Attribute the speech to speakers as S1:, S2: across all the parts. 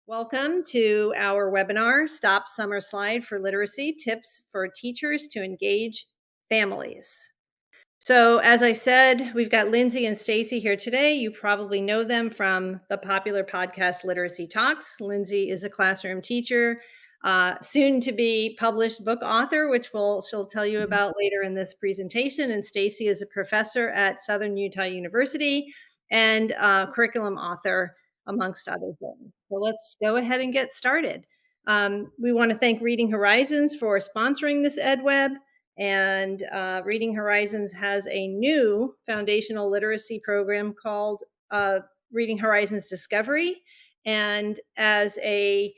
S1: Welcome to our webinar, Stop Summer Slide for Literacy, Tips for Teachers to Engage Families. So as I said, we've got Lindsay and Stacy here today. You probably know them from the popular podcast Literacy Talks. Lindsay is a classroom teacher, soon to be published book author, which she'll tell you about later in this presentation. And Stacy is a professor at Southern Utah University and curriculum author, amongst other things. So let's go ahead and get started. We want to thank Reading Horizons for sponsoring this EdWeb. And Reading Horizons has a new foundational literacy program called Reading Horizons Discovery. And as a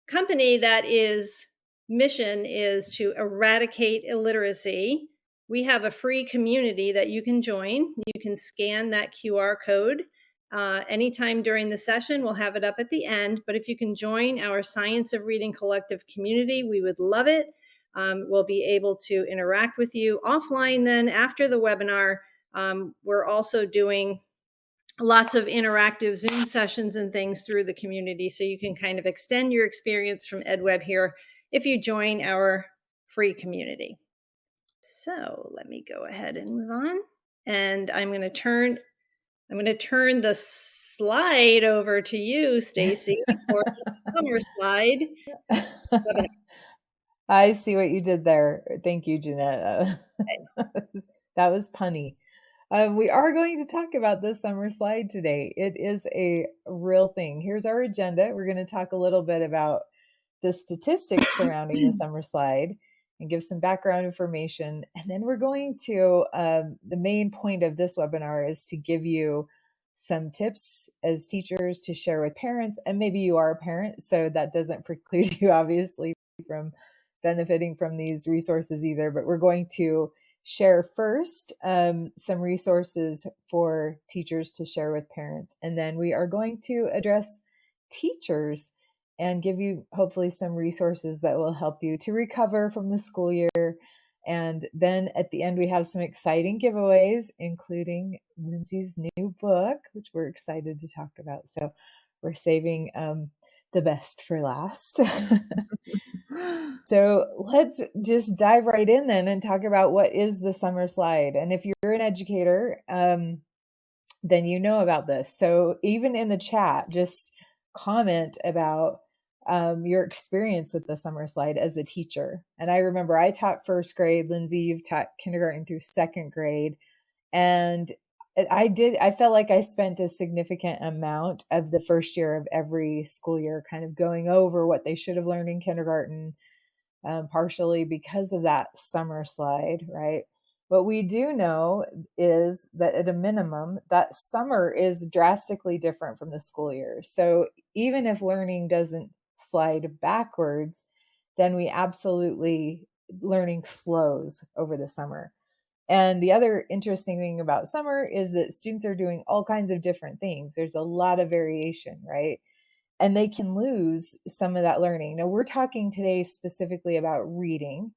S1: company that is mission is to eradicate illiteracy, we have a free community that you can join. You can scan that QR code anytime during the session. We'll have it up at the end. But if you can join our Science of Reading Collective community, we would love it. We'll be able to interact with you offline then after the webinar. We're also doing lots of interactive Zoom sessions and things through the community, so you can kind of extend your experience from EdWeb here if you join our free community. So let me go ahead and move on. And I'm going to turn the slide over to you, Stacy, for the summer slide.
S2: I see what you did there. Thank you, Jeanette. That was punny. We are going to talk about the summer slide today. It is a real thing. Here's our agenda. We're going to talk a little bit about the statistics surrounding the summer slide and give some background information. And then we're going to, the main point of this webinar is to give you some tips as teachers to share with parents. And maybe you are a parent, so that doesn't preclude you, obviously, from benefiting from these resources either. But we're going to share first some resources for teachers to share with parents. And then we are going to address teachers and give you hopefully some resources that will help you to recover from the school year. And then at the end, we have some exciting giveaways, including Lindsay's new book, which we're excited to talk about. So we're saving the best for last. So let's just dive right in then and talk about what is the summer slide. And if you're an educator, then you know about this. So even in the chat, just comment about your experience with the summer slide as a teacher. And I remember I taught first grade. Lindsay, you've taught kindergarten through second grade. And I felt like I spent a significant amount of the first year of every school year kind of going over what they should have learned in kindergarten, partially because of that summer slide, right? What we do know is that at a minimum, that summer is drastically different from the school year. So even if learning doesn't slide backwards, then learning slows over the summer. And the other interesting thing about summer is that students are doing all kinds of different things. There's a lot of variation, right? And they can lose some of that learning. Now, we're talking today specifically about reading.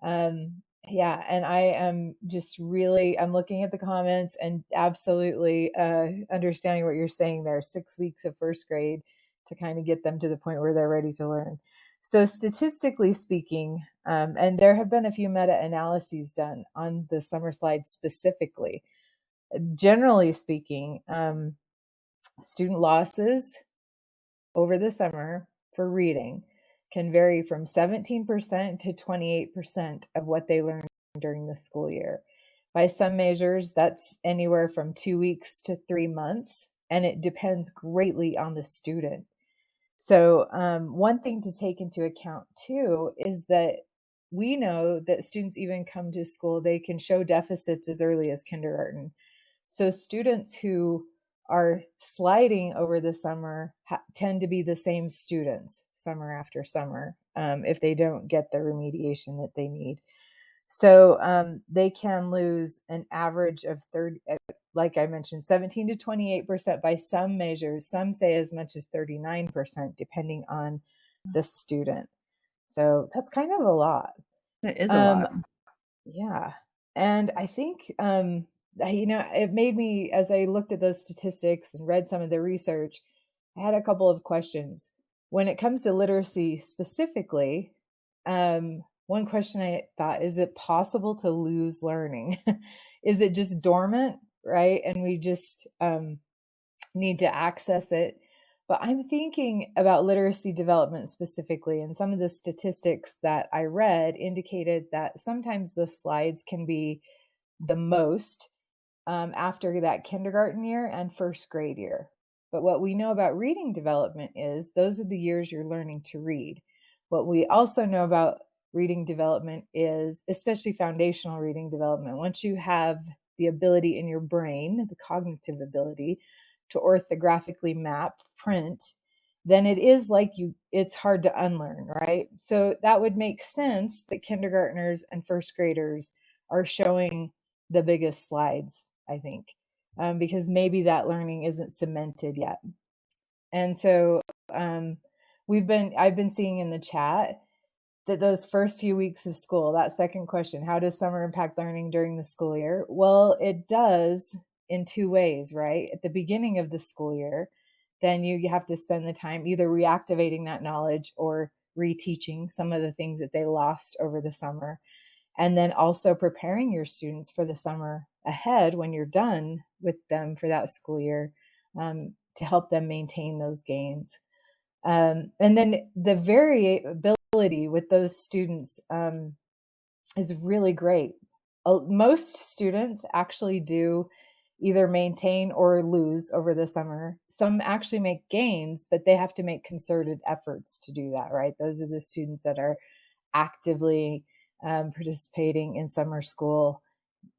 S2: Yeah, and I am just I'm looking at the comments and absolutely understanding what you're saying there. 6 weeks of first grade to kind of get them to the point where they're ready to learn. So statistically speaking, and there have been a few meta-analyses done on the summer slide specifically. Generally speaking, student losses over the summer for reading can vary from 17% to 28% of what they learned during the school year. By some measures, that's anywhere from 2 weeks to 3 months, and it depends greatly on the student. So one thing to take into account too is that we know that students even come to school, they can show deficits as early as kindergarten. So students who are sliding over the summer tend to be the same students summer after summer if they don't get the remediation that they need. So they can lose an average of 30, like I mentioned, 17 to 28% by some measures. Some say as much as 39%, depending on the student. So that's kind of a lot.
S3: That is a lot.
S2: Yeah. And I think, it made me, as I looked at those statistics and read some of the research, I had a couple of questions. when it comes to literacy specifically, one question I thought, is it possible to lose learning? Is it just dormant, right? And we just need to access it. But I'm thinking about literacy development specifically, and some of the statistics that I read indicated that sometimes the slides can be the most after that kindergarten year and first grade year. But what we know about reading development is those are the years you're learning to read. What we also know about reading development is, especially foundational reading development, once you have the ability in your brain, the cognitive ability to orthographically map print, then it is like it's hard to unlearn, right? So that would make sense that kindergartners and first graders are showing the biggest slides, I think, because maybe that learning isn't cemented yet. And so I've been seeing in the chat that those first few weeks of school, that second question, how does summer impact learning during the school year? Well, it does in two ways, right? At the beginning of the school year, then you have to spend the time either reactivating that knowledge or reteaching some of the things that they lost over the summer. And then also preparing your students for the summer ahead when you're done with them for that school year, to help them maintain those gains. And then the variability with those students is really great. Most students actually do either maintain or lose over the summer. Some actually make gains, but they have to make concerted efforts to do that, right? Those are the students that are actively participating in summer school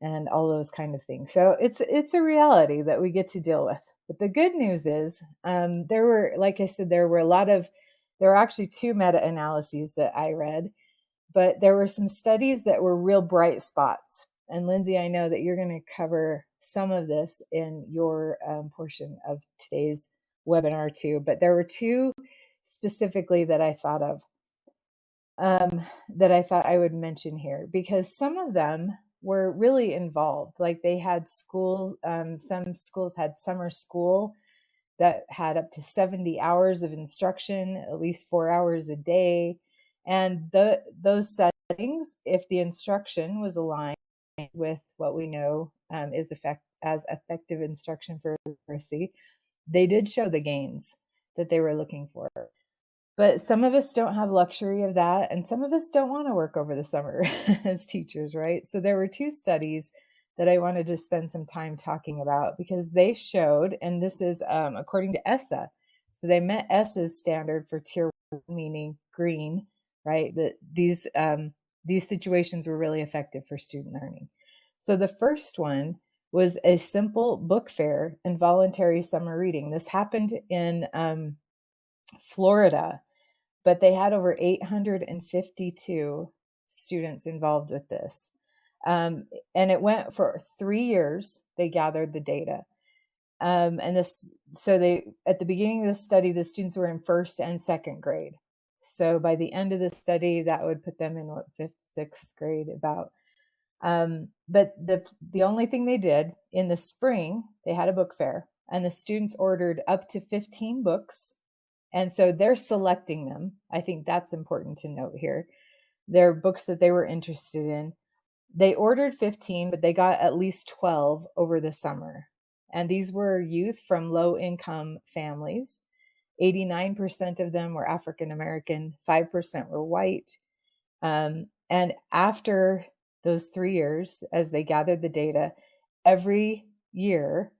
S2: and all those kind of things. So it's a reality that we get to deal with. But the good news is there were, like I said, there were actually two meta-analyses that I read, but there were some studies that were real bright spots. And Lindsay, I know that you're going to cover some of this in your portion of today's webinar too, but there were two specifically that I thought of, that I thought I would mention here, because some of them were really involved. Like they had schools, some schools had summer school that had up to 70 hours of instruction, at least 4 hours a day. And those settings, if the instruction was aligned with what we know is as effective instruction for literacy, they did show the gains that they were looking for. But some of us don't have luxury of that, and some of us don't want to work over the summer as teachers, right? So there were two studies that I wanted to spend some time talking about because they showed, and this is according to ESSA. So they met ESSA's standard for tier 1, meaning green, right? That these situations were really effective for student learning. So the first one was a simple book fair and voluntary summer reading. This happened in Florida, but they had over 852 students involved with this. And it went for 3 years. They gathered the data. So at the beginning of the study, the students were in first and second grade. So by the end of the study, that would put them in fifth, sixth grade about. But the only thing they did in the spring, they had a book fair, and the students ordered up to 15 books. And so they're selecting them. I think that's important to note here. They're books that they were interested in. They ordered 15, but they got at least 12 over the summer. And these were youth from low-income families. 89% of them were African American, 5% were white. And after those 3 years, as they gathered the data, every year,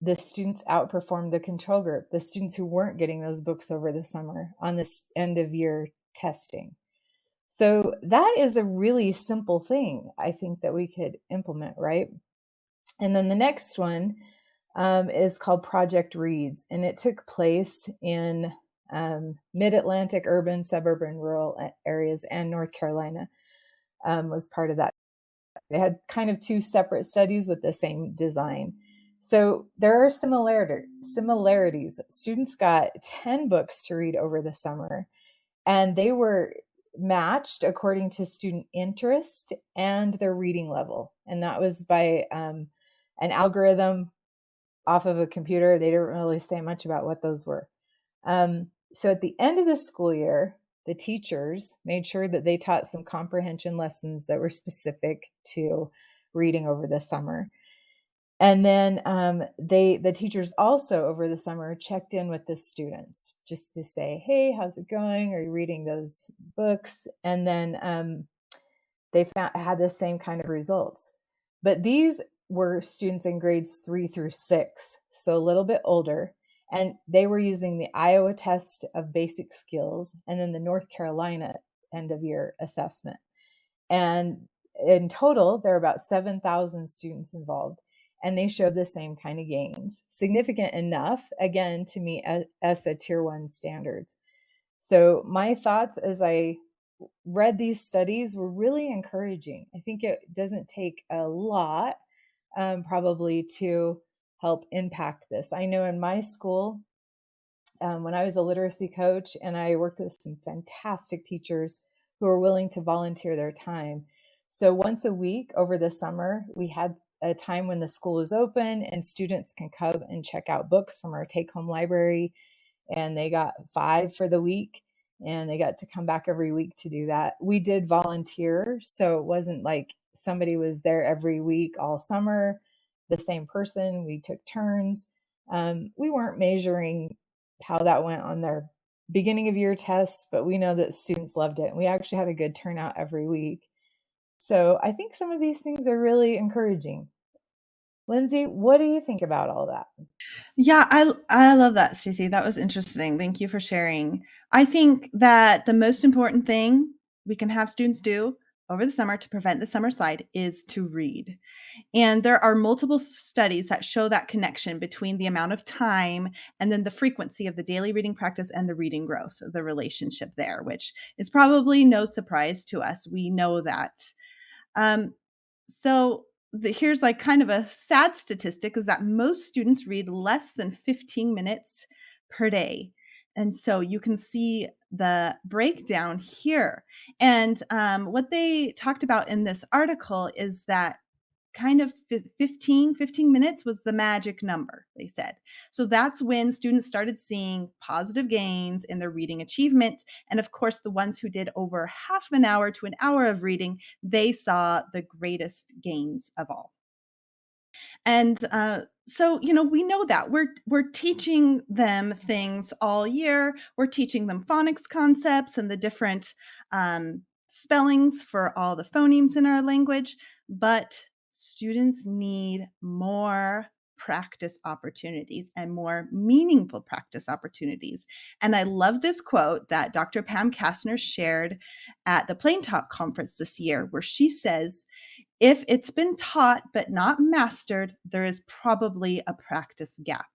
S2: the students outperformed the control group, the students who weren't getting those books over the summer on this end of year testing. So that is a really simple thing, I think, that we could implement, right? And then the next one is called Project Reads, and it took place in mid-Atlantic, urban, suburban, rural areas, and North Carolina was part of that. They had kind of two separate studies with the same design. So there are similarities. Students got 10 books to read over the summer, and they were matched according to student interest and their reading level. And that was by an algorithm off of a computer. They didn't really say much about what those were. So at the end of the school year, the teachers made sure that they taught some comprehension lessons that were specific to reading over the summer. And then the teachers also over the summer checked in with the students just to say, hey, how's it going? Are you reading those books? And then they had the same kind of results. But these were students in grades 3 through 6, so a little bit older. And they were using the Iowa test of basic skills and then the North Carolina end of year assessment. And in total, there are about 7,000 students involved. And they showed the same kind of gains, significant enough, again, to meet ESSA Tier 1 standards. So my thoughts as I read these studies were really encouraging. I think it doesn't take a lot, probably, to help impact this. I know in my school, when I was a literacy coach and I worked with some fantastic teachers who were willing to volunteer their time. So once a week over the summer, we had a time when the school is open and students can come and check out books from our take-home library. And they got 5 for the week and they got to come back every week to do that. We did volunteer, so it wasn't like somebody was there every week all summer, the same person. We took turns. We weren't measuring how that went on their beginning of year tests, but we know that students loved it. And we actually had a good turnout every week. So I think some of these things are really encouraging. Lindsay, what do you think about all that?
S3: Yeah, I love that, Stacy. That was interesting. Thank you for sharing. I think that the most important thing we can have students do over the summer to prevent the summer slide is to read. And there are multiple studies that show that connection between the amount of time and then the frequency of the daily reading practice and the reading growth, the relationship there, which is probably no surprise to us. We know that. Um, so here's like kind of a sad statistic is that most students read less than 15 minutes per day. And so you can see the breakdown here. And what they talked about in this article is that kind of 15 minutes was the magic number, they said. So that's when students started seeing positive gains in their reading achievement. And of course, the ones who did over half an hour to an hour of reading, they saw the greatest gains of all. And so, we know that we're teaching them things all year. We're teaching them phonics concepts and the different spellings for all the phonemes in our language, but students need more practice opportunities and more meaningful practice opportunities. And I love this quote that Dr. Pam Kastner shared at the Plain Talk conference this year, where she says, if it's been taught but not mastered, there is probably a practice gap.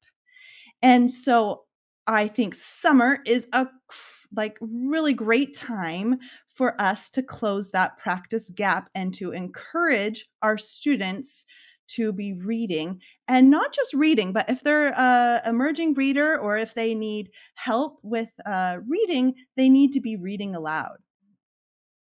S3: And so I think summer is a really great time for us to close that practice gap and to encourage our students to be reading, and not just reading, but if they're an emerging reader or if they need help with reading, they need to be reading aloud.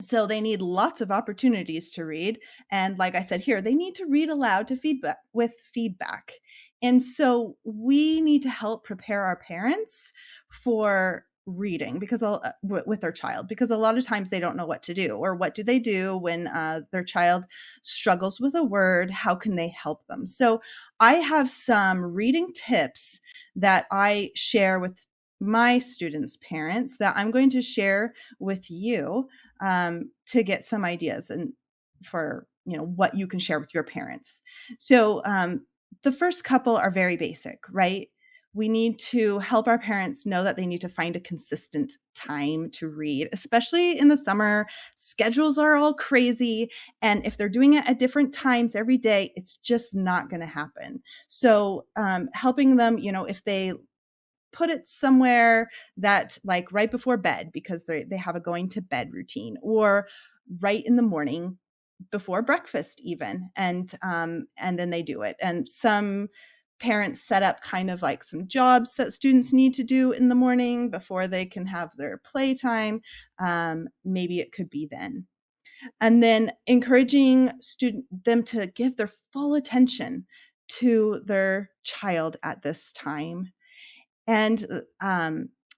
S3: So they need lots of opportunities to read. And like I said here, they need to read aloud to feedback with feedback. And so we need to help prepare our parents for reading because with their child, because a lot of times they don't know what to do, or what do they do when their child struggles with a word? How can they help them? So I have some reading tips that I share with my students' parents that I'm going to share with you to get some ideas and for what you can share with your parents. So the first couple are very basic, right? We need to help our parents know that they need to find a consistent time to read, especially in the summer. Schedules are all crazy. And if they're doing it at different times every day, it's just not going to happen. So helping them, if they put it somewhere that like right before bed because they have a going to bed routine, or right in the morning before breakfast even, and then they do it. And some parents set up kind of like some jobs that students need to do in the morning before they can have their playtime. Maybe it could be then. And then encouraging them to give their full attention to their child at this time. And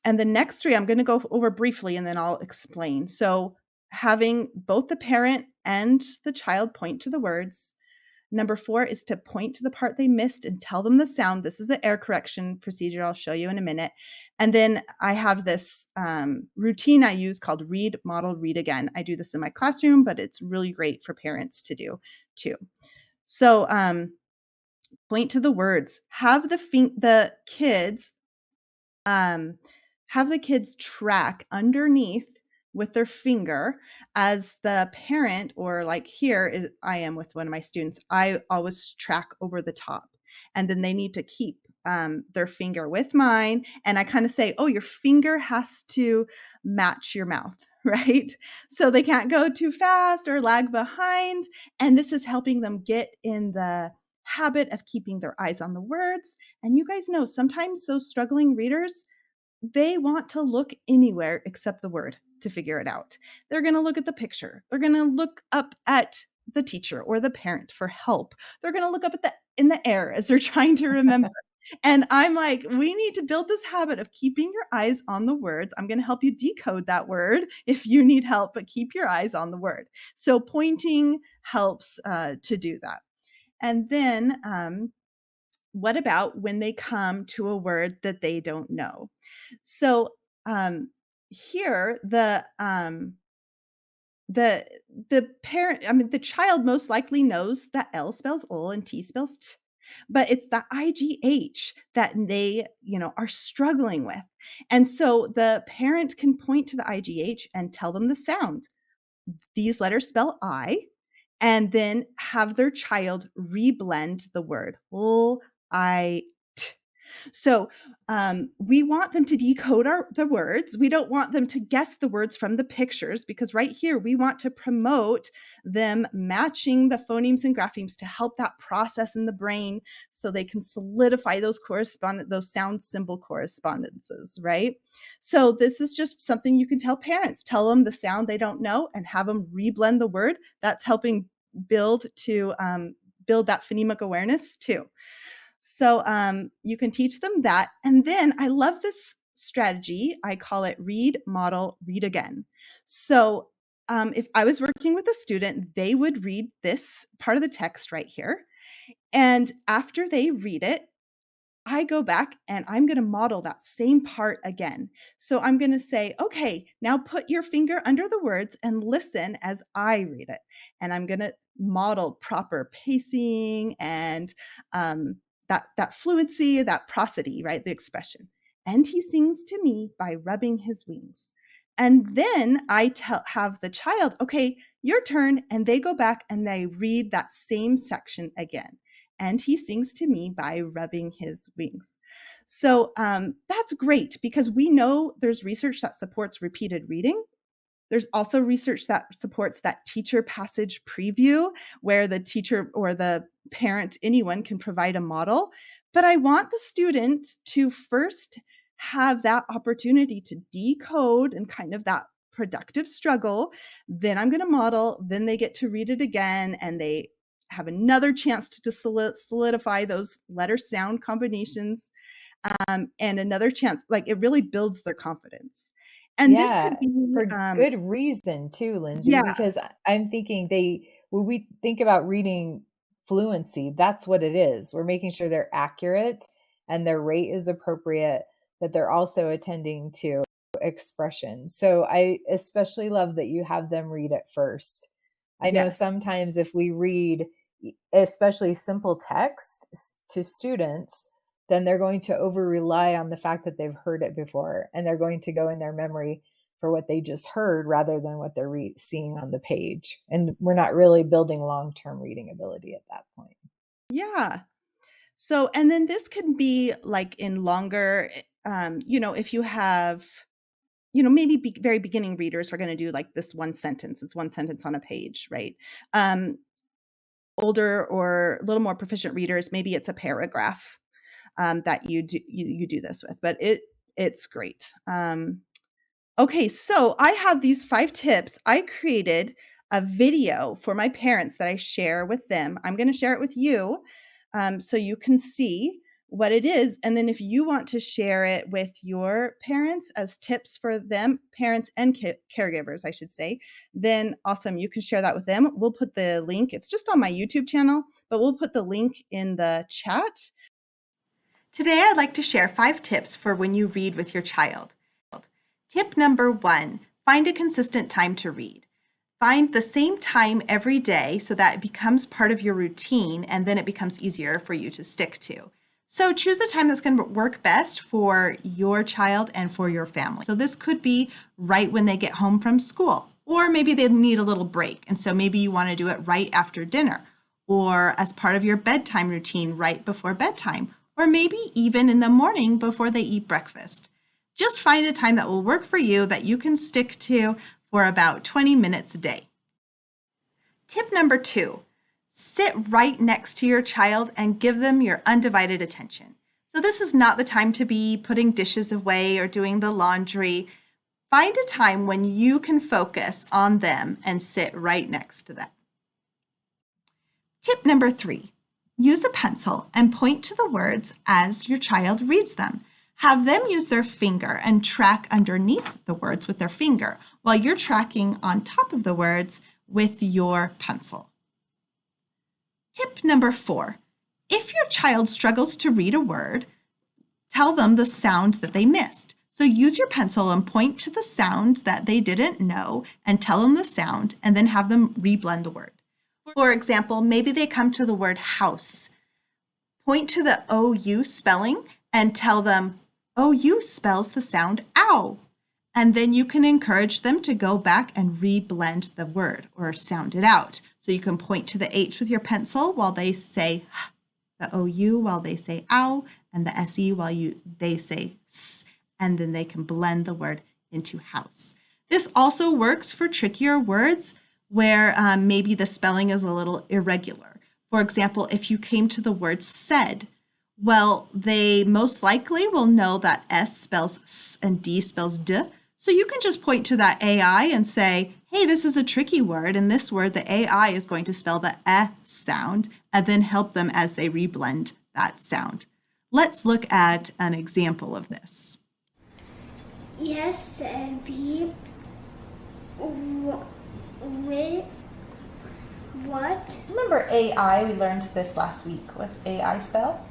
S3: And the next three, I'm going to go over briefly and then I'll explain. So having both the parent and the child point to the words. Number 4 is to point to the part they missed and tell them the sound. This is an error correction procedure I'll show you in a minute. And then I have this routine I use called read, model, read again. I do this in my classroom, but it's really great for parents to do too. So point to the words. Have the kids track underneath with their finger as the parent, or like here I am with one of my students, I always track over the top, and then they need to keep their finger with mine, and I kind of say, oh, your finger has to match your mouth, right? So they can't go too fast or lag behind, and this is helping them get in the habit of keeping their eyes on the words. And you guys know sometimes those struggling readers, they want to look anywhere except the word to figure it out. They're going to look at the picture. They're going to look up at the teacher or the parent for help. They're going to look up at in the air as they're trying to remember. And I'm like, we need to build this habit of keeping your eyes on the words. I'm going to help you decode that word if you need help, but keep your eyes on the word. So pointing helps to do that. And then what about when they come to a word that they don't know? So here the parent, the child most likely knows that L spells ol and T spells t, but it's the IGH that they, are struggling with. And so the parent can point to the IGH and tell them the sound. These letters spell I, and then have their child reblend the word ol, I, t. So we want them to decode the words. We don't want them to guess the words from the pictures, because right here we want to promote them matching the phonemes and graphemes to help that process in the brain so they can solidify those sound symbol correspondences, right? So this is just something you can tell parents. Tell them the sound they don't know and have them reblend the word. That's helping build that phonemic awareness too. So you can teach them that. And then I love this strategy. I call it read, model, read again. So if I was working with a student, they would read this part of the text right here. And after they read it, I go back and I'm going to model that same part again. So I'm going to say, okay, now put your finger under the words and listen as I read it. And I'm going to model proper pacing and that fluency, that prosody, right? The expression. And he sings to me by rubbing his wings. And then I have the child, okay, your turn. And they go back and they read that same section again. And he sings to me by rubbing his wings. So that's great, because we know there's research that supports repeated reading. There's also research that supports that teacher passage preview, where the teacher or the parent, anyone, can provide a model. But I want the student to first have that opportunity to decode and kind of that productive struggle. Then I'm going to model. Then they get to read it again, and they have another chance to solidify those letter sound combinations, and another chance. Like, it really builds their confidence. And this could
S2: Yeah,
S3: be
S2: for good reason too, Lindsay,
S3: yeah,
S2: because I'm thinking when we think about reading fluency, that's what it is. We're making sure they're accurate and their rate is appropriate, that they're also attending to expression. So I especially love that you have them read it first. I know
S3: yes,
S2: sometimes if we read especially simple text to students, then they're going to over rely on the fact that they've heard it before, and they're going to go in their memory for what they just heard rather than what they're seeing on the page. And we're not really building long-term reading ability at that point.
S3: yeah. So, and then this can be like in longer, if you have, maybe very beginning readers are going to do like this one sentence. It's one sentence on a page, right? Older or a little more proficient readers, maybe it's a paragraph that you do this with, but it's great. Okay, so I have these 5 tips. I created a video for my parents that I share with them. I'm going to share it with you so you can see. what it is. And then if you want to share it with your parents as tips for them, parents and caregivers, I should say, then awesome. You can share that with them. We'll put the link. It's just on my YouTube channel, but we'll put the link in the chat. Today, I'd like to share 5 tips for when you read with your child. Tip number 1, find a consistent time to read. Find the same time every day so that it becomes part of your routine, and then it becomes easier for you to stick to. So choose a time that's going to work best for your child and for your family. So this could be right when they get home from school, or maybe they need a little break. And so maybe you want to do it right after dinner, or as part of your bedtime routine right before bedtime, or maybe even in the morning before they eat breakfast. Just find a time that will work for you that you can stick to for about 20 minutes a day. Tip number 2, sit right next to your child and give them your undivided attention. So this is not the time to be putting dishes away or doing the laundry. Find a time when you can focus on them and sit right next to them. Tip number 3, use a pencil and point to the words as your child reads them. Have them use their finger and track underneath the words with their finger while you're tracking on top of the words with your pencil. Tip number 4, if your child struggles to read a word, tell them the sound that they missed. So use your pencil and point to the sound that they didn't know and tell them the sound, and then have them reblend the word. For example, maybe they come to the word house. Point to the OU spelling and tell them, OU spells the sound ow. And then you can encourage them to go back and reblend the word or sound it out. So you can point to the H with your pencil while they say the OU while they say ow, and the SE while they say S, and then they can blend the word into house. This also works for trickier words where maybe the spelling is a little irregular. For example, if you came to the word said, well, they most likely will know that S spells S and D spells D. So you can just point to that AI and say, hey, this is a tricky word. In this word, the AI is going to spell the E sound, and then help them as they reblend that sound. Let's look at an example of this.
S4: Yes, be what?
S5: Remember AI? We learned this last week. What's AI spell?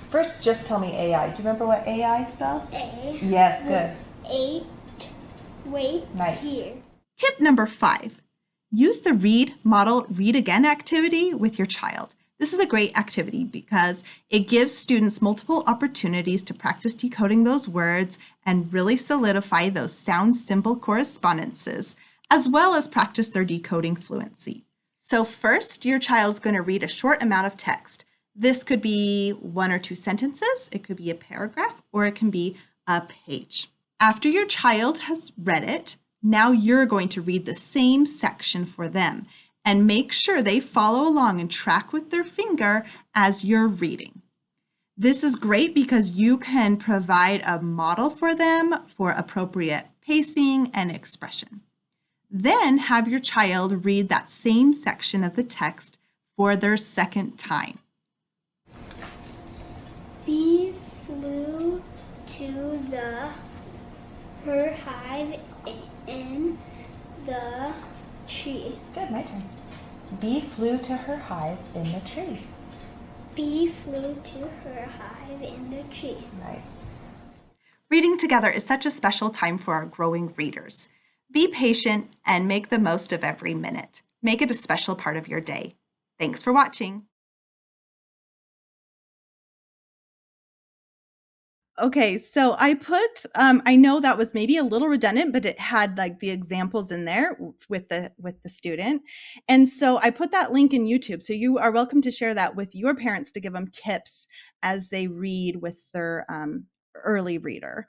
S5: First, just tell me AI. Do you remember what AI spells?
S4: A.
S5: Yes, good.
S4: 8. Wait
S5: Nice.
S4: here.
S3: Tip number 5, use the read, model, read again activity with your child. This is a great activity because it gives students multiple opportunities to practice decoding those words and really solidify those sound symbol correspondences, as well as practice their decoding fluency. So first, your child is going to read a short amount of text. This could be 1 or 2 sentences, it could be a paragraph, or it can be a page. After your child has read it, now you're going to read the same section for them and make sure they follow along and track with their finger as you're reading. This is great because you can provide a model for them for appropriate pacing and expression. Then have your child read that same section of the text for their second time.
S4: Bee flew to her hive in the tree.
S5: Good, my turn. Bee flew to her hive in the tree.
S4: Bee flew to her hive in the tree.
S5: Nice.
S3: Reading together is such a special time for our growing readers. Be patient and make the most of every minute. Make it a special part of your day. Thanks for watching. Okay, so I put, I know that was maybe a little redundant, but it had like the examples in there with the student. And so I put that link in YouTube. So you are welcome to share that with your parents to give them tips as they read with their early reader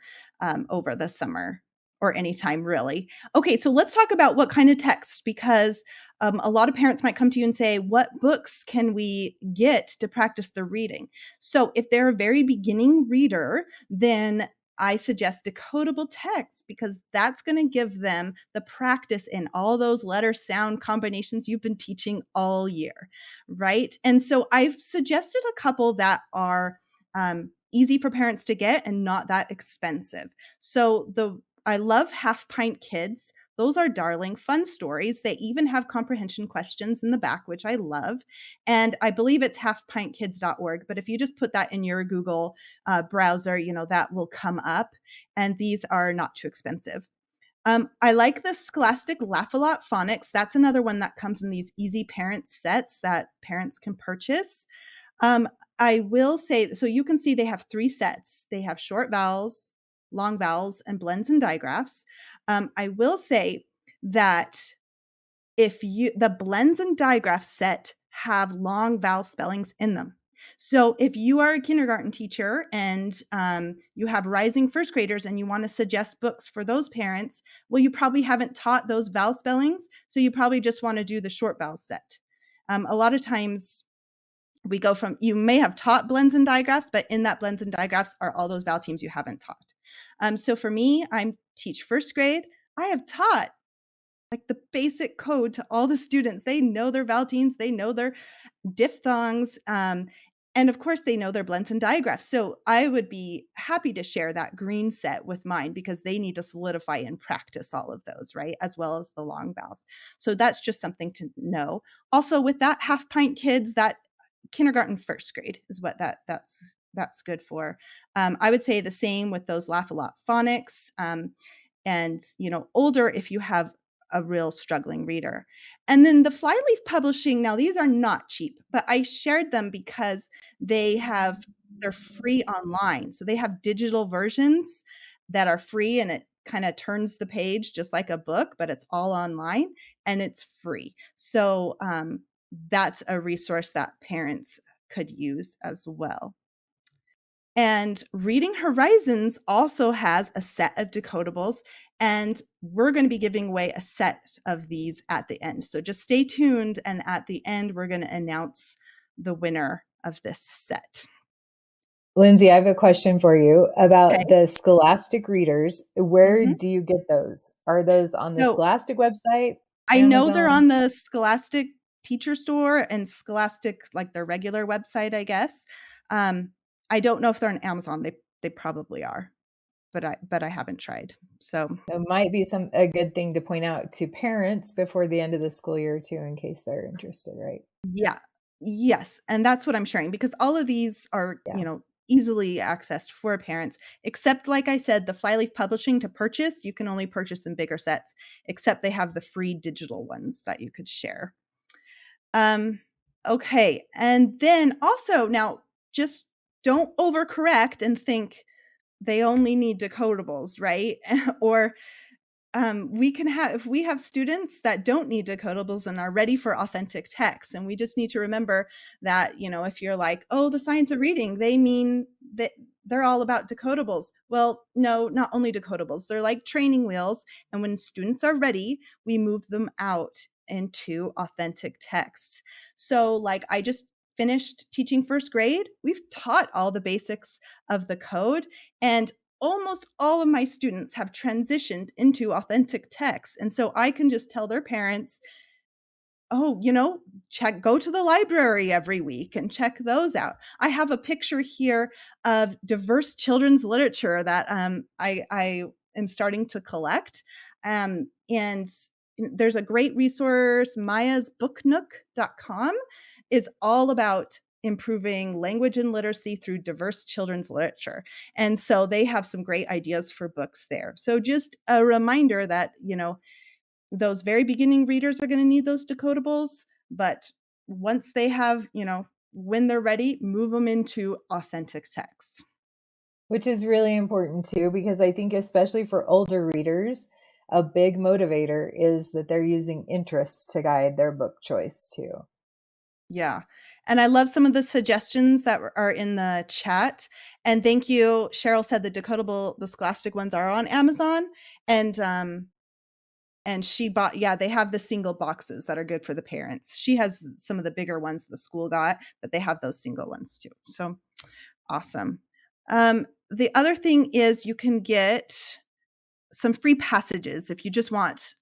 S3: over the summer or anytime really. Okay, so let's talk about what kind of text, because a lot of parents might come to you and say, what books can we get to practice their reading? So if they're a very beginning reader, then I suggest decodable text because that's going to give them the practice in all those letter sound combinations you've been teaching all year, right? And so I've suggested a couple that are easy for parents to get and not that expensive. So I love Half Pint Kids. Those are darling, fun stories. They even have comprehension questions in the back, which I love. And I believe it's halfpintkids.org. But if you just put that in your Google browser, that will come up. And these are not too expensive. I like the Scholastic Laugh-A-Lot Phonics. That's another one that comes in these easy parent sets that parents can purchase. I will say, so you can see they have 3 sets. They have short vowels, long vowels, and blends and digraphs. I will say that the blends and digraphs set have long vowel spellings in them. So if you are a kindergarten teacher and you have rising first graders and you want to suggest books for those parents, well, you probably haven't taught those vowel spellings. So you probably just want to do the short vowel set. A lot of times we go from, you may have taught blends and digraphs, but in that blends and digraphs are all those vowel teams you haven't taught. So for me, I teach first grade. I have taught like the basic code to all the students. They know their vowel teams, they know their diphthongs, and of course they know their blends and digraphs. So I would be happy to share that green set with mine because they need to solidify and practice all of those, right? As well as the long vowels. So that's just something to know. Also with that Half Pint Kids, that kindergarten first grade is what that's good for. I would say the same with those Laugh-A-Lot Phonics, and older if you have a real struggling reader. And then the Flyleaf Publishing, now these are not cheap, but I shared them because they're free online. So they have digital versions that are free and it kind of turns the page just like a book, but it's all online and it's free. So that's a resource that parents could use as well. And Reading Horizons also has a set of decodables, and we're going to be giving away a set of these at the end. So just stay tuned, and at the end, we're going to announce the winner of this set.
S2: Lindsay, I have a question for you about
S3: Okay.
S2: the Scholastic readers. Where do you get those? Are those on the Scholastic website?
S3: I know they're
S2: Amazon?
S3: on the Scholastic Teacher Store and Scholastic, like their regular website, I guess. I don't know if they're on Amazon. They probably are, but I haven't tried. So
S2: it might be a good thing to point out to parents before the end of the school year too, in case they're interested, right?
S3: Yeah. Yes. And that's what I'm sharing because all of these are, easily accessed for parents, except like I said, the Flyleaf Publishing to purchase, you can only purchase in bigger sets, except they have the free digital ones that you could share. Okay. And then also now just don't overcorrect and think they only need decodables, right? Or if we have students that don't need decodables and are ready for authentic text, and we just need to remember that, if you're like, oh, the science of reading, they mean that they're all about decodables. Well, no, not only decodables. They're like training wheels. And when students are ready, we move them out into authentic text. So like I just finished teaching first grade. We've taught all the basics of the code, and almost all of my students have transitioned into authentic text. And so I can just tell their parents, oh, go to the library every week and check those out. I have a picture here of diverse children's literature that I am starting to collect. And there's a great resource, mayasbooknook.com is all about improving language and literacy through diverse children's literature. And so they have some great ideas for books there. So just a reminder that, those very beginning readers are going to need those decodables, but once they have, when they're ready, move them into authentic text.
S2: Which is really important too, because I think especially for older readers, a big motivator is that they're using interests to guide their book choice too.
S3: Yeah. And I love some of the suggestions that are in the chat. And thank you. Cheryl said the Scholastic ones are on Amazon. And she bought, they have the single boxes that are good for the parents. She has some of the bigger ones the school got, but they have those single ones too. So awesome. The other thing is you can get some free passages if you just want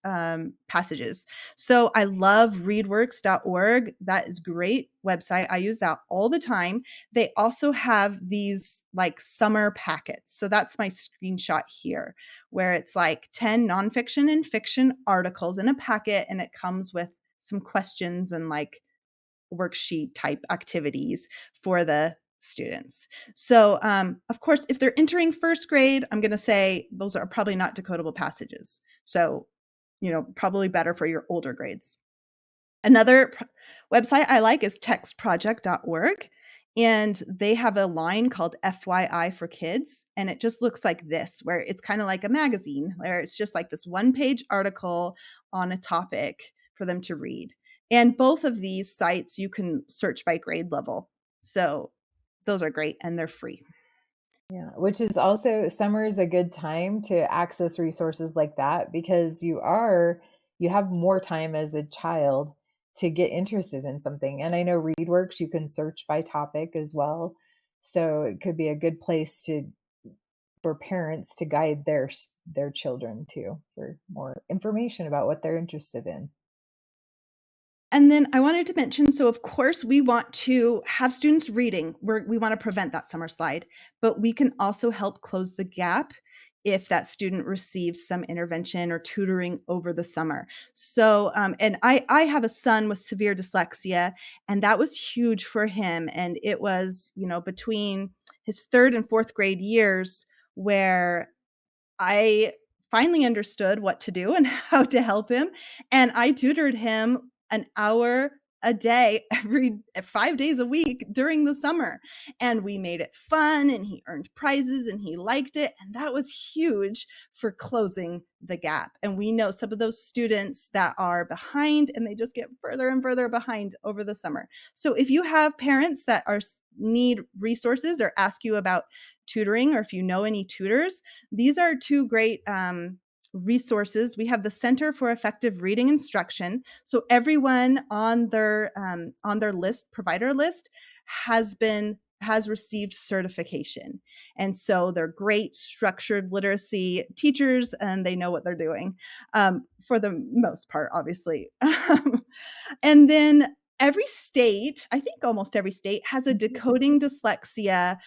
S3: passages. So I love readworks.org. That is great website. I use that all the time. They also have these like summer packets. So that's my screenshot here, where it's like 10 nonfiction and fiction articles in a packet, and it comes with some questions and like worksheet type activities for the students. So, of course, if they're entering first grade, I'm going to say those are probably not decodable passages. So, probably better for your older grades. Another website I like is textproject.org. And they have a line called FYI for kids. And it just looks like this, where it's kind of like a magazine, where it's just like this one-page article on a topic for them to read. And both of these sites you can search by grade level. So those are great and they're free.
S2: Yeah, which is also summer is a good time to access resources like that because you have more time as a child to get interested in something. And I know ReadWorks, you can search by topic as well. So it could be a good place for parents to guide their children to for more information about what they're interested in.
S3: And then I wanted to mention, so of course we want to have students reading. We want to prevent that summer slide, but we can also help close the gap if that student receives some intervention or tutoring over the summer. So, and I have a son with severe dyslexia, and that was huge for him. And it was, between his third and fourth grade years where I finally understood what to do and how to help him. And I tutored him an hour a day, every 5 days a week during the summer. And we made it fun and he earned prizes and he liked it. And that was huge for closing the gap. And we know some of those students that are behind and they just get further and further behind over the summer. So if you have parents that need resources or ask you about tutoring, or if you know any tutors, these are two great resources. We have the Center for Effective Reading Instruction. So everyone on their list, provider list, has received certification. And so they're great structured literacy teachers and they know what they're doing for the most part, obviously. And then every state, I think almost every state, has a Decoding Dyslexia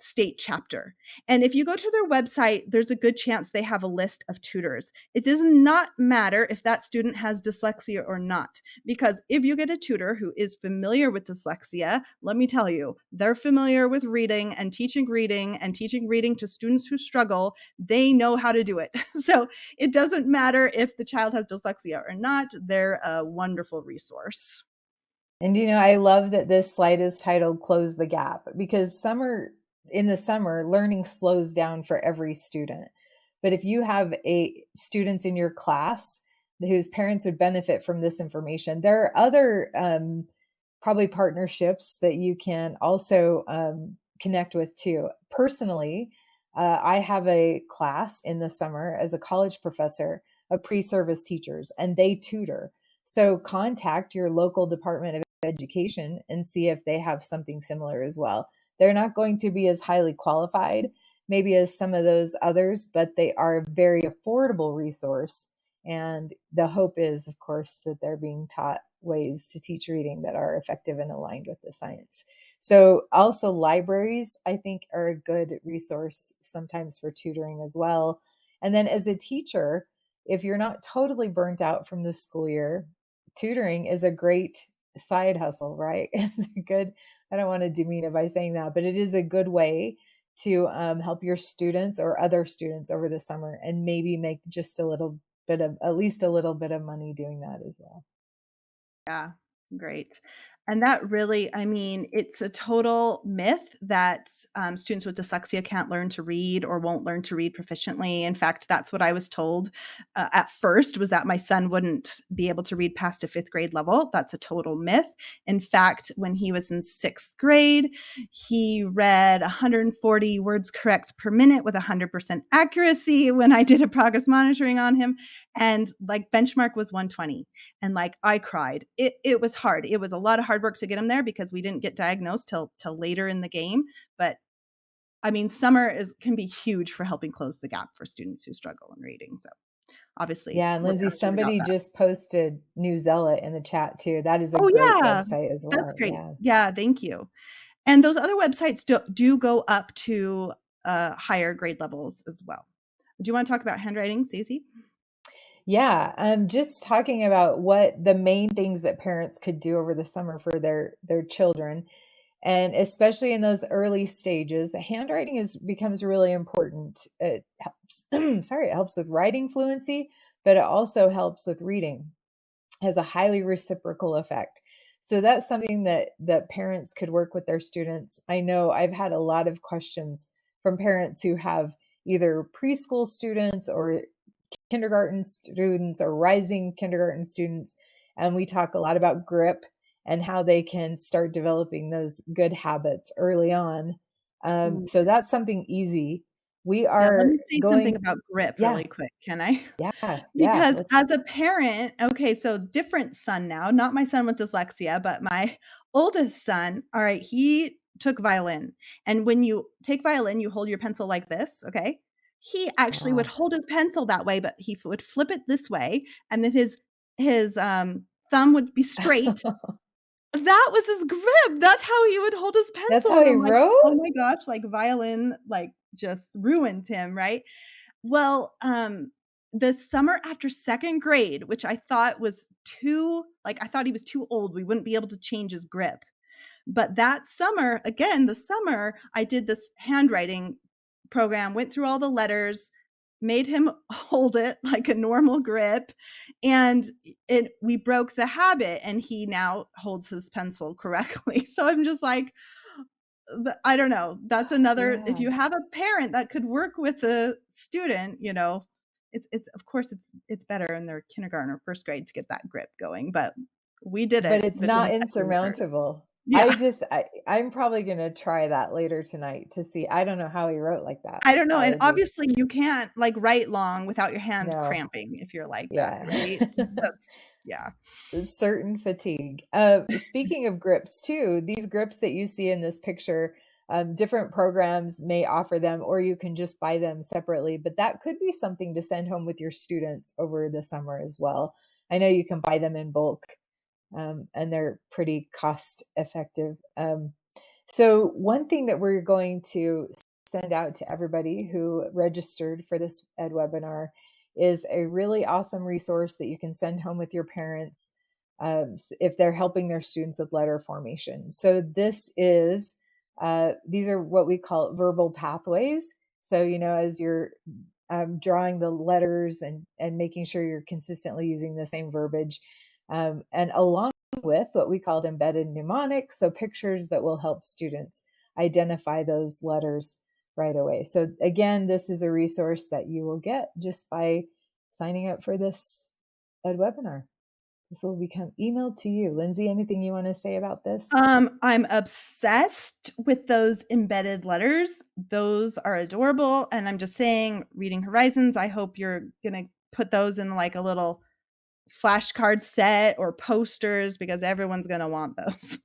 S3: state chapter. And if you go to their website, there's a good chance they have a list of tutors. It does not matter if that student has dyslexia or not, because if you get a tutor who is familiar with dyslexia, let me tell you, they're familiar with reading and teaching reading to students who struggle. They know how to do it. So it doesn't matter if the child has dyslexia or not. They're a wonderful resource.
S2: And I love that this slide is titled Close the Gap because in the summer, learning slows down for every student. But if you have students in your class whose parents would benefit from this information, there are other probably partnerships that you can also connect with too. Personally, I have a class in the summer as a college professor of pre-service teachers, and they tutor. So contact your local Department of Education and see if they have something similar as well. They're not going to be as highly qualified, maybe as some of those others, but they are a very affordable resource. And the hope is, of course, that they're being taught ways to teach reading that are effective and aligned with the science. So also libraries, I think, are a good resource sometimes for tutoring as well. And then as a teacher, if you're not totally burnt out from the school year, tutoring is a great side hustle, right? It's a good, I don't want to demean it by saying that, but it is a good way to help your students or other students over the summer and maybe make just at least a little bit of money doing that as well.
S3: Yeah, great. And that really, it's a total myth that students with dyslexia can't learn to read or won't learn to read proficiently. In fact, that's what I was told at first, was that my son wouldn't be able to read past a fifth grade level. That's a total myth. In fact, when he was in sixth grade, he read 140 words correct per minute with 100% accuracy when I did a progress monitoring on him. And like benchmark was 120. And like I cried. It was hard. It was a lot of hard work to get him there because we didn't get diagnosed till later in the game. But I mean, summer can be huge for helping close the gap for students who struggle in reading. So obviously,
S2: Yeah, and
S3: we're
S2: Lindsay,
S3: passionate about
S2: somebody
S3: that.
S2: just posted New Zealot in the chat too. That is a
S3: Oh
S2: great
S3: yeah,
S2: website as
S3: that's
S2: well.
S3: great.
S2: Yeah.
S3: Yeah, thank you. And those other websites do go up to higher grade levels as well. Do you want to talk about handwriting, Stacey?
S2: Yeah, just talking about what the main things that parents could do over the summer for their children, and especially in those early stages, handwriting becomes really important. It helps, sorry, it helps with writing fluency, but it also helps with reading. Has a highly reciprocal effect. So that's something that parents could work with their students. I know I've had a lot of questions from parents who have either preschool students or kindergarten students or rising kindergarten students. And we talk a lot about grip and how they can start developing those good habits early on.
S3: Ooh,
S2: So
S3: yes.
S2: that's something easy. We
S3: Yeah, let
S2: are
S3: me say something
S2: going,
S3: about grip
S2: yeah,
S3: really quick, can I?
S2: yeah.
S3: Because
S2: Let's,
S3: as a parent, okay, so different son now, not my son with dyslexia, but my oldest son, all right, he took violin. And when you take violin, you hold your pencil like this, okay? He actually would
S2: ah.
S3: hold his pencil that way, but he would flip it this way, and then his thumb would be straight. That was his grip. That's how he would hold his
S2: That's
S3: pencil.
S2: how
S3: And
S2: he
S3: I'm like,
S2: wrote?
S3: oh my gosh, like violin, like just ruined him, right? Well, the summer after 2nd grade, which I thought was I thought he was too old, we wouldn't be able to change his grip. But that summer, again, the summer, I did this handwriting program, went through all the letters, made him hold it like a normal grip, and we broke the habit, and he now holds his pencil correctly. So I'm just like, I don't know. That's another, if
S2: Yeah.
S3: you have a parent that could work with a student, it's of course it's better in their kindergarten or 1st grade to get that grip going, but we did
S2: But
S3: it
S2: it's
S3: between
S2: not
S3: 2nd and 3rd.
S2: insurmountable.
S3: Yeah.
S2: I'm probably gonna try that later tonight to see. I don't know how he wrote like that.
S3: I don't know, and
S2: Probably just
S3: obviously you can't, like, write long without your hand
S2: no.
S3: cramping if you're like that,
S2: Yeah.
S3: right? That's yeah.
S2: Certain fatigue. Speaking of grips too, these grips that you see in this picture, different programs may offer them, or you can just buy them separately. But that could be something to send home with your students over the summer as well. I know you can buy them in bulk, and they're pretty cost effective. So one thing that we're going to send out to everybody who registered for this ed webinar is a really awesome resource that you can send home with your parents if they're helping their students with letter formation. So these are what we call verbal pathways. So, as you're drawing the letters and making sure you're consistently using the same verbiage, and along with what we called embedded mnemonics, so pictures that will help students identify those letters right away. So again, this is a resource that you will get just by signing up for this ed webinar. This will become emailed to you. Lindsay, anything you want to say about this?
S3: I'm obsessed with those embedded letters. Those are adorable, and I'm just saying, Reading Horizons, I hope you're gonna put those in, like, a little flashcard set or posters because everyone's gonna want those.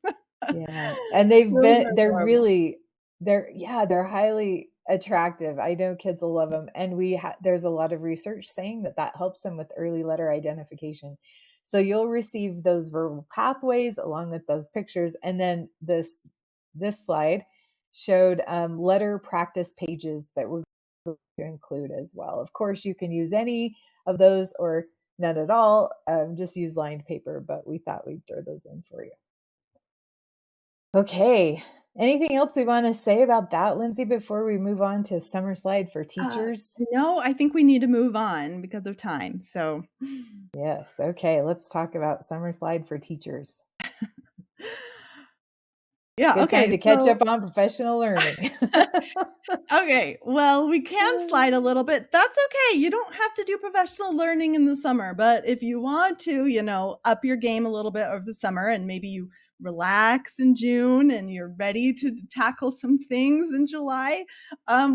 S2: Yeah. And
S3: Those are adorable.
S2: they're highly attractive. I know kids will love them. And there's a lot of research saying that helps them with early letter identification. So you'll receive those verbal pathways along with those pictures. And then this slide showed letter practice pages that we're going to include as well. Of course, you can use any of those or none at all. Just use lined paper, but we thought we'd throw those in for you. Okay. Anything else we want to say about that, Lindsay, before we move on to summer slide for teachers?
S3: No, I think we need to move on because of time. So,
S2: Yes. Okay. Let's talk about summer slide for teachers.
S3: yeah,
S2: Good time
S3: okay.
S2: to catch up on professional learning.
S3: Okay, well, we can slide a little bit. That's okay. You don't have to do professional learning in the summer, but if you want to, up your game a little bit over the summer and maybe you relax in June and you're ready to tackle some things in July,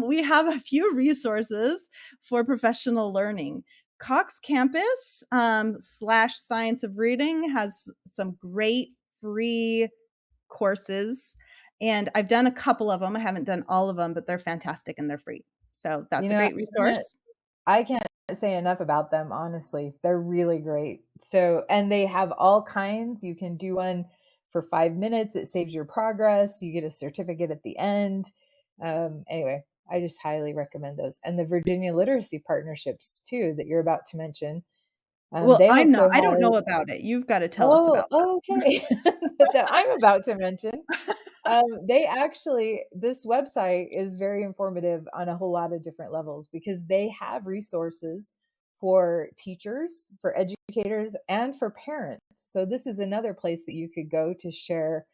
S3: we have a few resources for professional learning. Cox Campus / Science of Reading has some great free courses, And I've done a couple of them. I haven't done all of them, but they're fantastic and they're free. So that's a great resource.
S2: I can't say enough about them, honestly. They're really great. So, and they have all kinds. You can do one for 5 minutes. It saves your progress. You get a certificate at the end. Anyway, I just highly recommend those. And the Virginia Literacy Partnerships too, that you're about to mention.
S3: Well,
S2: They
S3: I
S2: also
S3: don't know
S2: have,
S3: about it. You've got to tell us about
S2: okay. That I'm about to mention. They actually, this website is very informative on a whole lot of different levels because they have resources for teachers, for educators, and for parents. So this is another place that you could go to share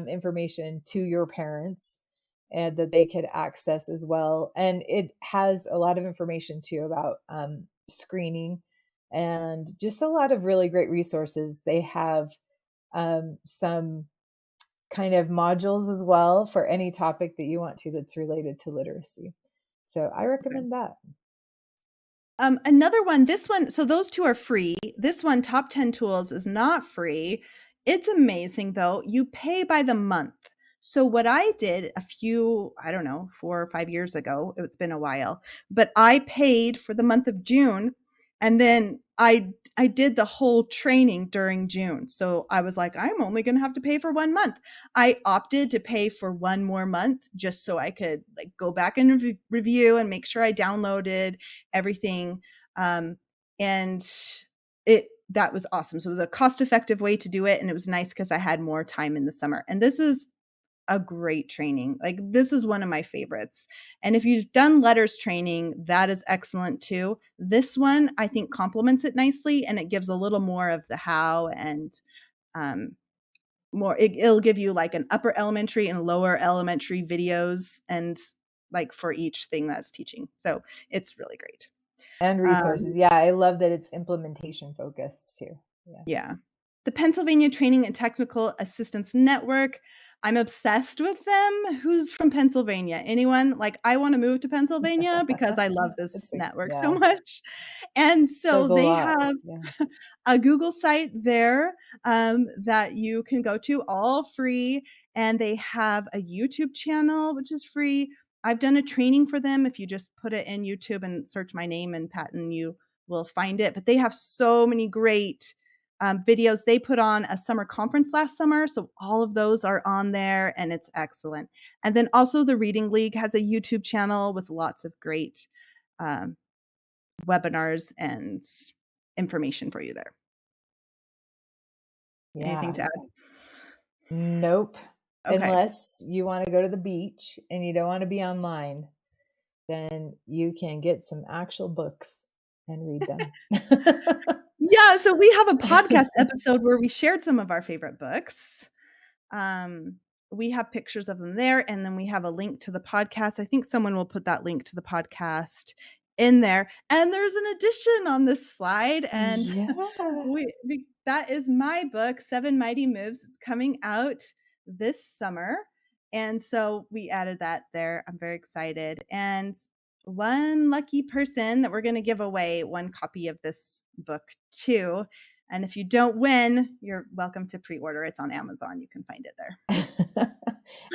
S2: information to your parents and that they could access as well. And it has a lot of information too about screening and just a lot of really great resources. They have some kind of modules as well for any topic that you want to that's related to literacy. So I recommend that.
S3: Another one, this one, so those two are free. This one, Top 10 Tools, is not free. It's amazing though. You pay by the month. So what I did a few, I don't know, 4 or 5 years ago, it's been a while, but I paid for the month of June and then I did the whole training during June. So I was like, I'm only going to have to pay for 1 month. I opted to pay for 1 more month just so I could like go back and review and make sure I downloaded everything. And that was awesome. So it was a cost-effective way to do it. And it was nice because I had more time in the summer. And this is a great training. Like this is one of my favorites. And if you've done letters training, that is excellent too. This one I think complements it nicely and it gives a little more of the how and more it'll give you like an upper elementary and lower elementary videos and like for each thing that's teaching. So it's really great.
S2: And resources. Yeah, I love that it's implementation focused too.
S3: Yeah. The Pennsylvania Training and Technical Assistance Network. I'm obsessed with them. Who's from Pennsylvania? Anyone? Like, I want to move to Pennsylvania because I love this network so much. And so they have a Google site there that you can go to, all free. And they have a YouTube channel, which is free. I've done a training for them. If you just put it in YouTube and search my name and Patton, you will find it. But they have so many great videos. They put on a summer conference last summer. So all of those are on there and it's excellent. And then also the Reading League has a YouTube channel with lots of great webinars and information for you there.
S2: Yeah.
S3: Anything to add?
S2: Nope.
S3: Okay.
S2: Unless you want to go to the beach and you don't want to be online, then you can get some actual books and read them.
S3: Yeah, so we have a podcast episode where we shared some of our favorite books. We have pictures of them there, and then we have a link to the podcast. I think someone will put that link to the podcast in there. And there's an addition on this slide, and that is my book, 7 Mighty Moves. It's coming out this summer, and so we added that there. I'm very excited. And one lucky person that we're going to give away one copy of this book too. And if you don't win, you're welcome to pre-order. It's on Amazon. You can find it there.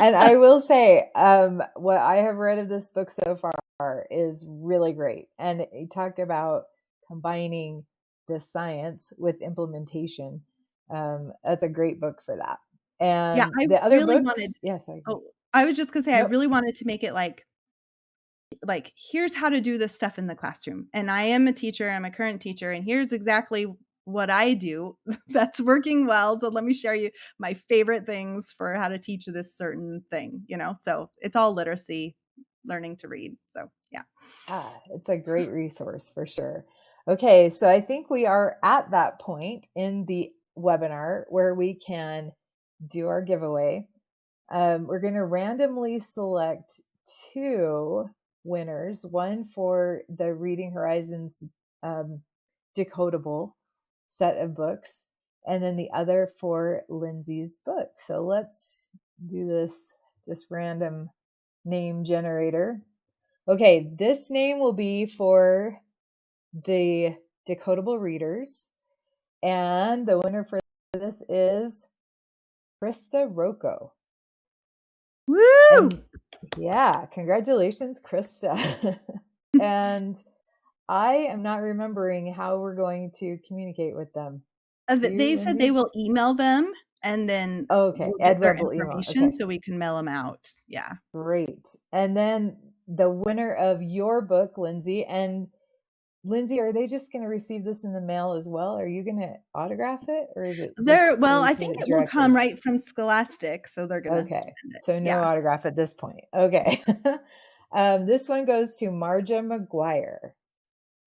S2: And I will say, what I have read of this book so far is really great. And it talked about combining the science with implementation. That's a great book for that. And
S3: yeah, I
S2: the other
S3: really
S2: books,
S3: wanted. I was just gonna say, I really wanted to make it like here's how to do this stuff in the classroom. And I am a teacher. I'm a current teacher, and here's exactly what I do that's working well. So let me share you my favorite things for how to teach this certain thing, so it's all literacy, learning to read. So yeah.
S2: It's a great resource for sure. Okay, so I think we are at that point in the webinar where we can do our giveaway. We're going to randomly select 2 winners, one for the Reading Horizons decodable set of books, and then the other for Lindsay's book. So let's do this just random name generator. Okay, this name will be for the decodable readers, and the winner for this is Krista Rocco.
S3: Woo!
S2: And yeah, congratulations, Krista. And I am not remembering how we're going to communicate with them. Do you,
S3: They said they
S2: Lindsay?
S3: will email them, and then
S2: Oh, okay,
S3: we'll get their
S2: EdWeb will email.
S3: information
S2: Okay,
S3: so we can mail them out. Yeah.
S2: great. And then the winner of your book, Lindsay, and Lindsay, are they just going to receive this in the mail as well? Are you going to autograph it, or is it just we'll
S3: Well, I
S2: receive
S3: think
S2: it
S3: it will come
S2: directly?
S3: right from Scholastic, so they're gonna
S2: Okay,
S3: send it.
S2: so no
S3: Yeah.
S2: autograph at this point. Okay. This one goes to Marja McGuire.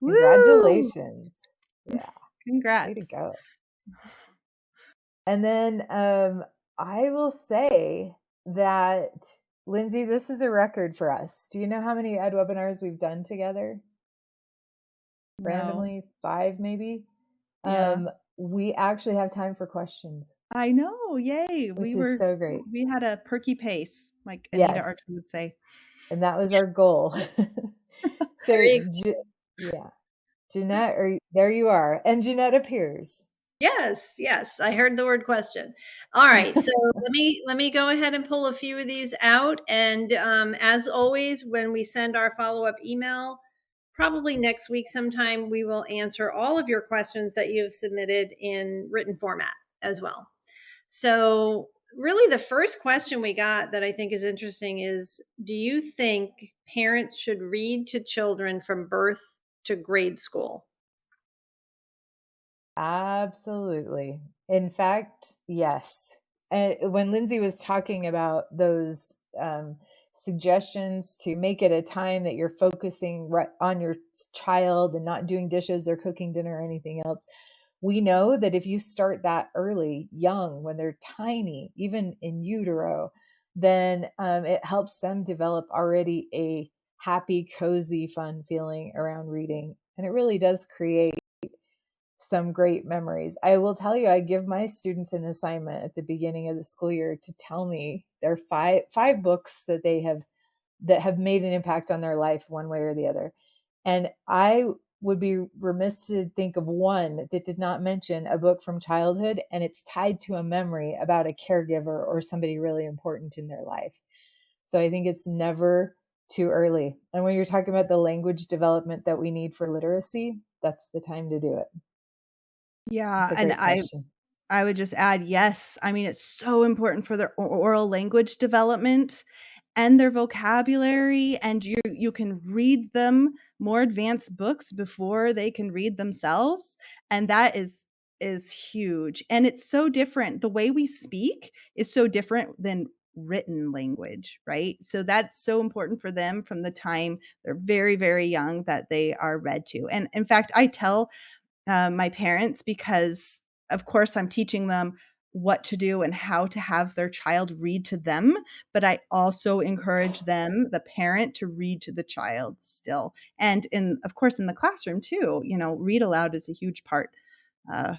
S3: Woo!
S2: Congratulations. Yeah, way to
S3: Congrats.
S2: go. And then I will say that, Lindsay, this is a record for us. Do you know how many ed webinars we've done together?
S3: No.
S2: Randomly, 5 maybe.
S3: Yeah.
S2: We actually have time for questions,
S3: I know. Yay.
S2: which is so great.
S3: We had a perky pace, like Anita
S2: Yes,
S3: Archer would say.
S2: and that was our goal. So,
S1: Very
S2: yeah, Jeanette, there you are, and Jeanette appears.
S1: Yes, yes, I heard the word question. All right, so let me go ahead and pull a few of these out, and as always, when we send our follow-up email, probably next week sometime, we will answer all of your questions that you have submitted in written format as well. So, really, the first question we got that I think is interesting is, do you think parents should read to children from birth to grade school?
S2: Absolutely. In fact, yes. When Lindsay was talking about those suggestions to make it a time that you're focusing right on your child and not doing dishes or cooking dinner or anything else, we know that if you start that early, young, when they're tiny, even in utero, then it helps them develop already a happy, cozy, fun feeling around reading. And it really does create some great memories. I will tell you, I give my students an assignment at the beginning of the school year to tell me their five books that have made an impact on their life one way or the other. And I would be remiss to think of one that did not mention a book from childhood, and it's tied to a memory about a caregiver or somebody really important in their life. So I think it's never too early. And when you're talking about the language development that we need for literacy, that's the time to do it.
S3: Yeah,
S2: It's a
S3: and
S2: great question.
S3: I would just add, yes. I mean, it's so important for their oral language development and their vocabulary, and you can read them more advanced books before they can read themselves, and that is huge. And it's so different. The way we speak is so different than written language, right? So that's so important for them from the time they're very, very young that they are read to. And in fact, I tell my parents because, of course, I'm teaching them what to do and how to have their child read to them. But I also encourage them, the parent, to read to the child still. And of course, in the classroom too, read aloud is a huge part uh,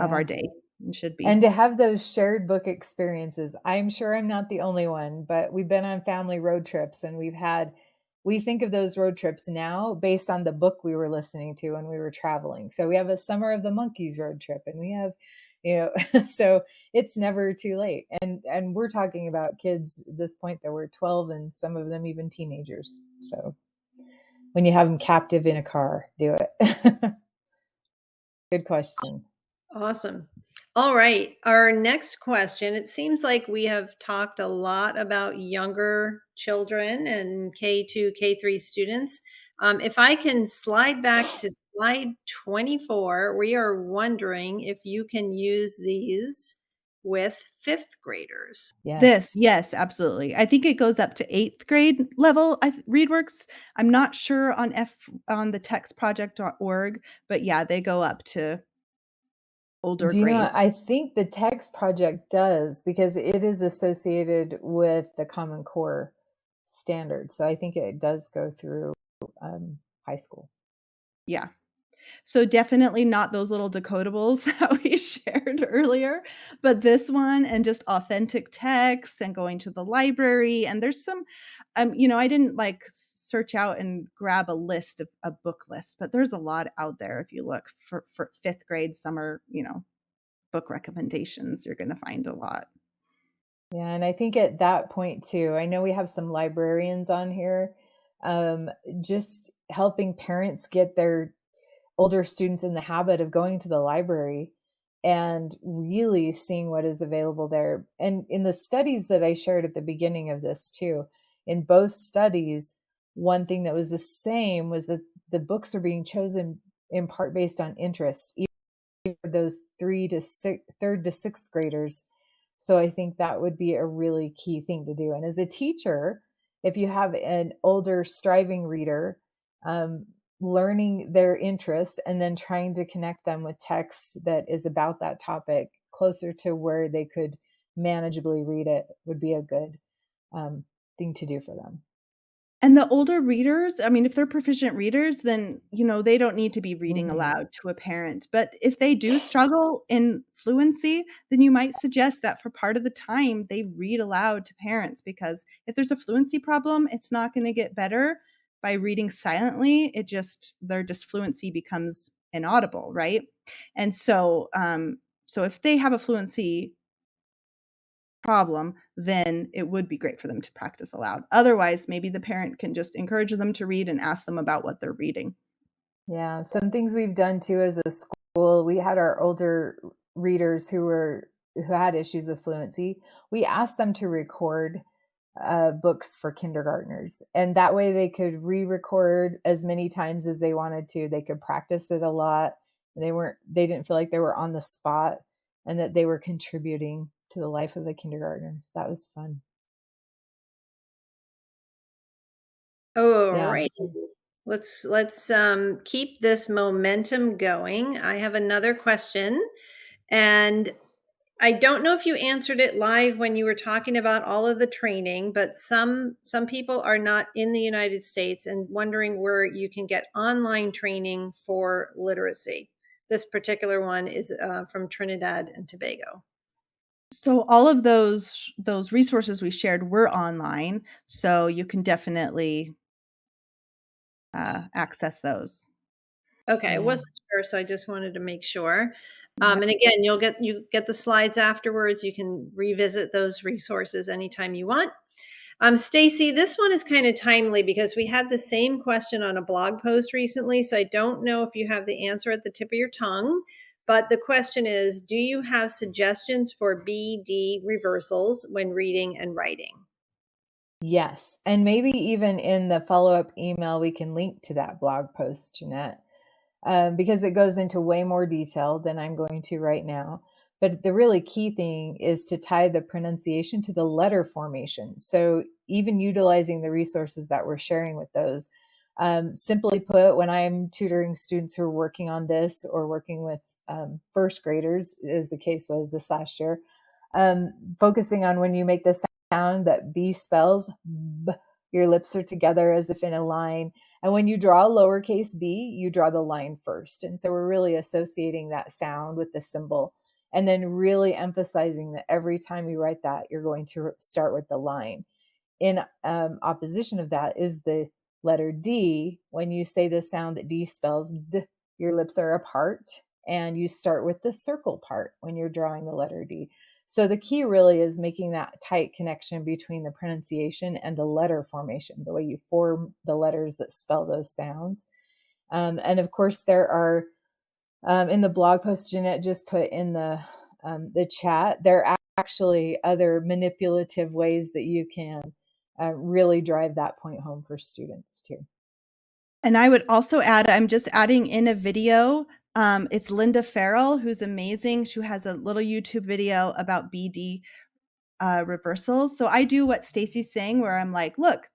S3: of our
S2: Yeah.
S3: day and should be.
S2: And to have those shared book experiences. I'm sure I'm not the only one, but we've been on family road trips and we think of those road trips now based on the book we were listening to when we were traveling. So we have a Summer of the Monkeys road trip, and we have, so it's never too late. And we're talking about kids at this point that were 12 and some of them even teenagers. So when you have them captive in a car, do it. Good question.
S1: Awesome. All right. Our next question. It seems like we have talked a lot about younger children and K2, K3 students. If I can slide back to slide 24, we are wondering if you can use these with fifth graders.
S2: Yes.
S3: Yes, absolutely. I think it goes up to 8th grade level. ReadWorks. I'm not sure on the textproject.org, but yeah, they go up to older
S2: Do you know,
S3: grades.
S2: I think the text project does because it is associated with the Common Core standards. So I think it does go through high school.
S3: Yeah. So definitely not those little decodables that we shared earlier, but this one and just authentic text and going to the library. And there's some, I didn't like search out and grab a list of a book list, but there's a lot out there. If you look for 5th grade summer, book recommendations, you're going to find a lot.
S2: Yeah, and I think at that point too, I know we have some librarians on here, just helping parents get their older students in the habit of going to the library and really seeing what is available there. And in the studies that I shared at the beginning of this too, in both studies, one thing that was the same was that the books are being chosen in part based on interest, even for those third to sixth graders. So I think that would be a really key thing to do. And as a teacher, if you have an older striving reader, um, learning their interests and then trying to connect them with text that is about that topic closer to where they could manageably read it would be a good thing to do for them.
S3: And the older readers, I mean, if they're proficient readers, then, they don't need to be reading
S2: Mhm.
S3: aloud to a parent. But if they do struggle in fluency, then you might suggest that for part of the time they read aloud to parents, because if there's a fluency problem, it's not going to get better by reading silently. Their disfluency becomes inaudible, right? And so if they have a fluency problem, then it would be great for them to practice aloud. Otherwise, maybe the parent can just encourage them to read and ask them about what they're reading.
S2: Yeah, some things we've done too as a school, we had our older readers who had issues with fluency. We asked them to record books for kindergartners, and that way they could re-record as many times as they wanted to. They could practice it a lot. They didn't feel like they were on the spot, and that they were contributing to the life of the kindergartners. That was fun.
S1: All
S2: Yeah.
S1: right. Let's keep this momentum going. I have another question, and I don't know if you answered it live when you were talking about all of the training, but some people are not in the United States and wondering where you can get online training for literacy. This particular one is from Trinidad and Tobago.
S3: So all of those resources we shared were online, so you can definitely access those.
S1: Okay, I
S2: Yeah.
S1: wasn't sure, so I just wanted to make sure.
S3: Yeah.
S1: And again, you get the slides afterwards. You can revisit those resources anytime you want. Stacy, this one is kind of timely because we had the same question on a blog post recently. So I don't know if you have the answer at the tip of your tongue, but the question is, do you have suggestions for BD reversals when reading and writing?
S2: Yes. And maybe even in the follow-up email, we can link to that blog post, Jeanette, because it goes into way more detail than I'm going to right now. But the really key thing is to tie the pronunciation to the letter formation. So even utilizing the resources that we're sharing with those, simply put, when I'm tutoring students who are working on this or working with first graders, as the case was this last year, focusing on when you make the sound that B spells, b, your lips are together as if in a line. And when you draw lowercase b, you draw the line first. And so we're really associating that sound with the symbol and then really emphasizing that every time you write that, you're going to start with the line. In opposition of that is the letter D. When you say the sound that D spells, d, your lips are apart and you start with the circle part when you're drawing the letter D. So the key really is making that tight connection between the pronunciation and the letter formation, the way you form the letters that spell those sounds. And of course, there are in the blog post Jeanette just put in the chat, there are actually other manipulative ways that you can really drive that point home for students too.
S3: And I would also add, I'm just adding in a video. It's Linda Farrell, who's amazing. She has a little YouTube video about BD reversals. So I do what Stacy's saying, where I'm like, look,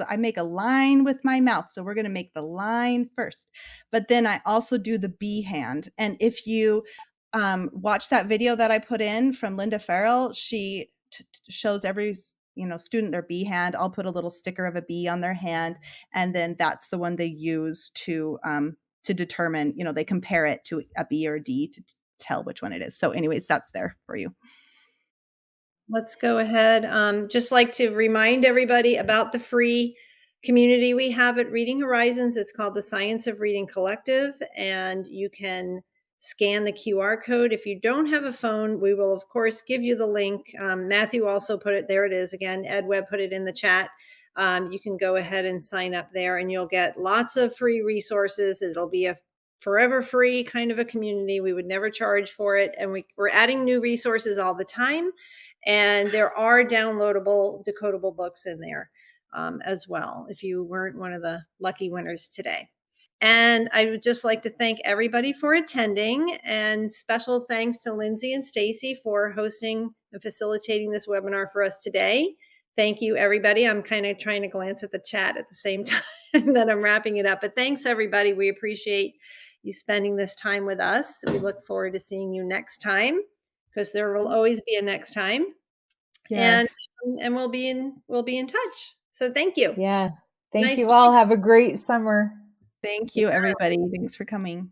S3: I make a line with my mouth. So we're going to make the line first. But then I also do the B hand. And if you watch that video that I put in from Linda Farrell, she shows every student their B hand. I'll put a little sticker of a B on their hand, and then that's the one they use to determine. They compare it to a B or a D to tell which one it is. So, anyways, that's there for you.
S1: Let's go ahead. Just like to remind everybody about the free community we have at Reading Horizons. It's called the Science of Reading Collective, and you can scan the QR code. If you don't have a phone, we will, of course, give you the link. Matthew also put it, there it is again. Ed Webb put it in the chat. You can go ahead and sign up there, and you'll get lots of free resources. It'll be a forever free kind of a community. We would never charge for it. And we're adding new resources all the time. And there are downloadable, decodable books in there as well, if you weren't one of the lucky winners today. And I would just like to thank everybody for attending, and special thanks to Lindsay and Stacy for hosting and facilitating this webinar for us today. Thank you, everybody. I'm kind of trying to glance at the chat at the same time that I'm wrapping it up. But thanks, everybody. We appreciate you spending this time with us. We look forward to seeing you next time, because there will always be a next time.
S3: Yes.
S1: And we'll be in touch. So thank you.
S2: Yeah. Thank
S1: Nice
S2: you all. Have a great summer.
S3: Thank you, everybody. Thanks for coming.